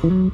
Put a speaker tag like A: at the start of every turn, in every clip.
A: And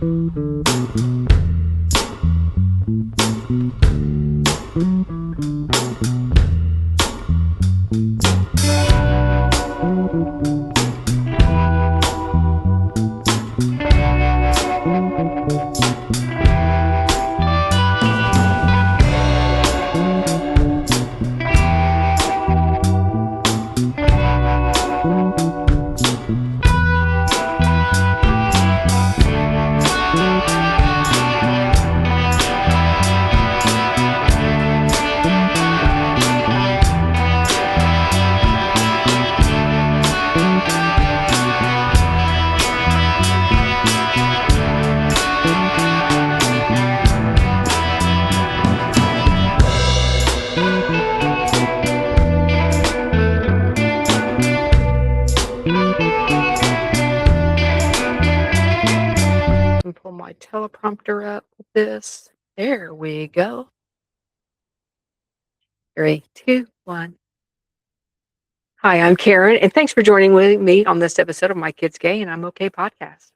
A: pull my teleprompter up with this. There we go. 3, 2, 1. Hi, I'm Karen, and thanks for joining with me on this episode of My Kids Gay and I'm Okay podcast.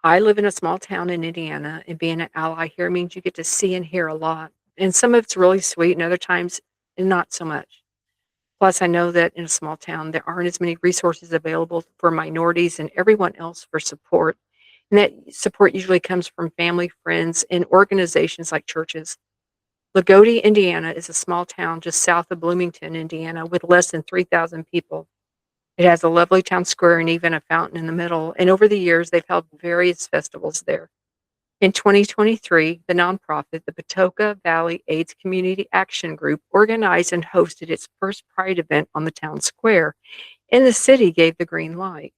A: I live in a small town in Indiana, and being an ally here means you get to see and hear a lot. And some of it's really sweet, and other times, not so much. Plus, I know that in a small town, there aren't as many resources available for minorities and everyone else for support. And that support usually comes from family, friends, and organizations like churches. Loogootee, Indiana is a small town just south of Bloomington, Indiana, with less than 3,000 people. It has a lovely town square and even a fountain in the middle. And over the years, they've held various festivals there. In 2023, the nonprofit, the Patoka Valley AIDS Community Action Group, organized and hosted its first Pride event on the town square, and the city gave the green light.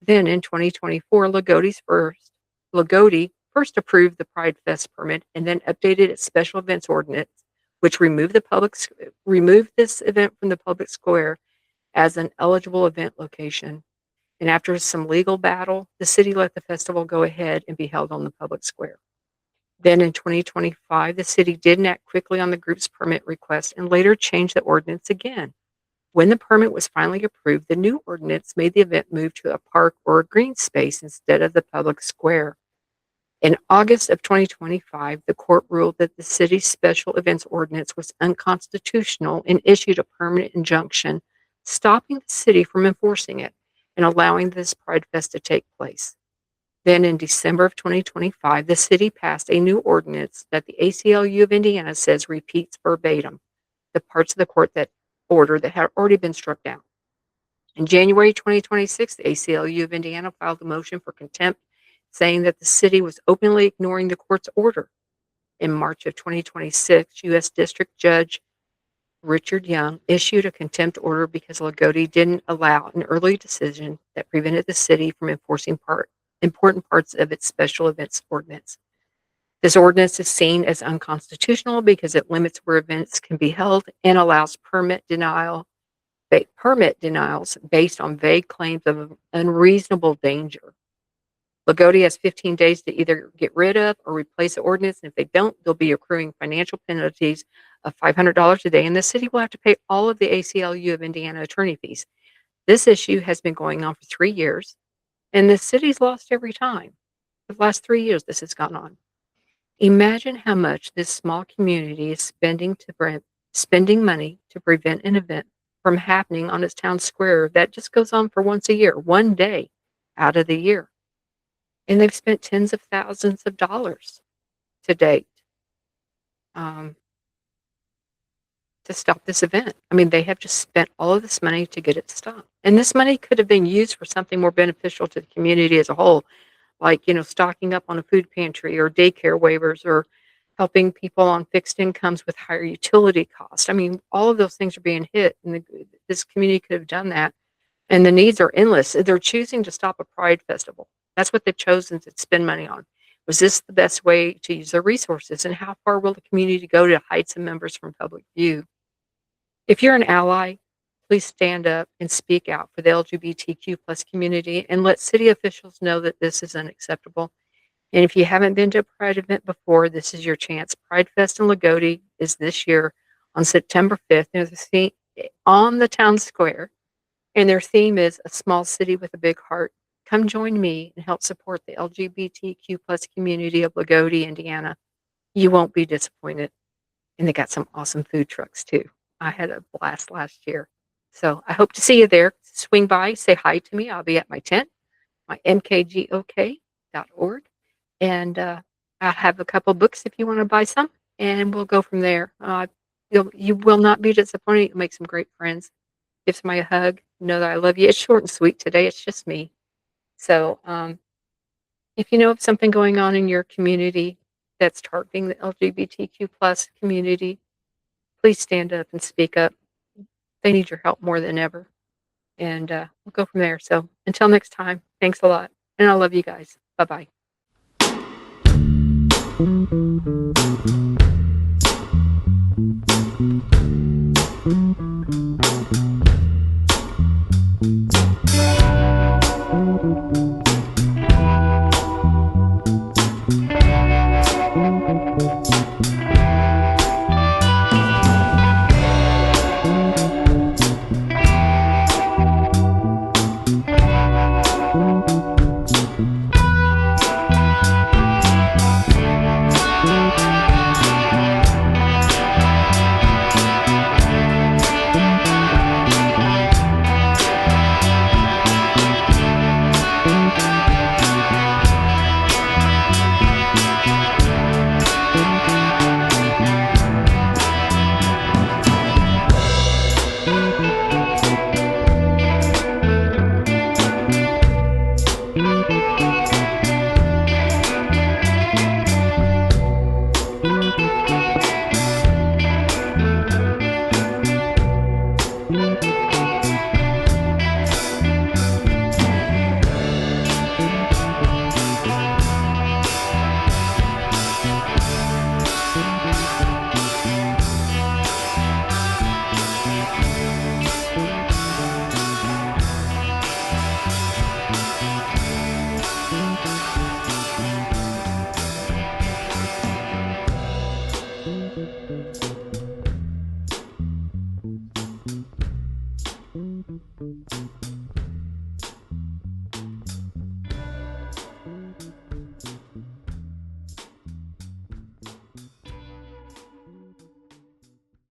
A: Then in 2024, Loogootee first approved the Pride Fest permit and then updated its special events ordinance, which removed this event from the public square as an eligible event location. And after some legal battle, the city let the festival go ahead and be held on the public square. Then in 2025, the city did act quickly on the group's permit request and later changed the ordinance again. When the permit was finally approved, the new ordinance made the event move to a park or a green space instead of the public square. In August of 2025, the court ruled that the city's special events ordinance was unconstitutional and issued a permanent injunction stopping the city from enforcing it and allowing this Pride Fest to take place. Then in December of 2025, the city passed a new ordinance that the ACLU of Indiana says repeats verbatim the parts of the court that order that had already been struck down. In January 2026, the ACLU of Indiana filed a motion for contempt, saying that the city was openly ignoring the court's order. In March of 2026, U.S. District Judge Richard Young issued a contempt order because Loogootee didn't allow an early decision that prevented the city from enforcing important parts of its special events ordinance. This ordinance is seen as unconstitutional because it limits where events can be held and allows permit denials based on vague claims of unreasonable danger. Loogootee has 15 days to either get rid of or replace the ordinance, and if they don't, they'll be accruing financial penalties of $500 a day, and the city will have to pay all of the ACLU of Indiana attorney fees. This issue has been going on for 3 years, and the city's lost every time. For the last 3 years, this has gone on. Imagine how much this small community is spending money to prevent an event from happening on its town square that just goes on for once a year, one day out of the year. And they've spent tens of thousands of dollars to date um, to stop this event. I mean, they have just spent all of this money to get it stopped. And this money could have been used for something more beneficial to the community as a whole, like, stocking up on a food pantry or daycare waivers or helping people on fixed incomes with higher utility costs. I mean, all of those things are being hit, and this community could have done that. And the needs are endless. They're choosing to stop a Pride festival. That's what they've chosen to spend money on. Was this the best way to use their resources? And how far will the community go to hide some members from public view? If you're an ally, please stand up and speak out for the LGBTQ plus community and let city officials know that this is unacceptable. And if you haven't been to a Pride event before, this is your chance. Pride Fest in Loogootee is this year on September 5th on the town square. And their theme is a small city with a big heart. come join me and help support the LGBTQ plus community of Loogootee, Indiana. You won't be disappointed. And they got some awesome food trucks too. I had a blast last year. So I hope to see you there. Swing by, say hi to me. I'll be at my tent, my mkgok.org. And I'll have a couple books if you want to buy some, and we'll go from there. You will not be disappointed. You'll make some great friends. Give somebody a hug. Know that I love you. It's short and sweet today. It's just me. So if you know of something going on in your community that's targeting the LGBTQ plus community, please stand up and speak up. They need your help more than ever. And we'll go from there. So until next time, thanks a lot. And I love you guys. Bye bye.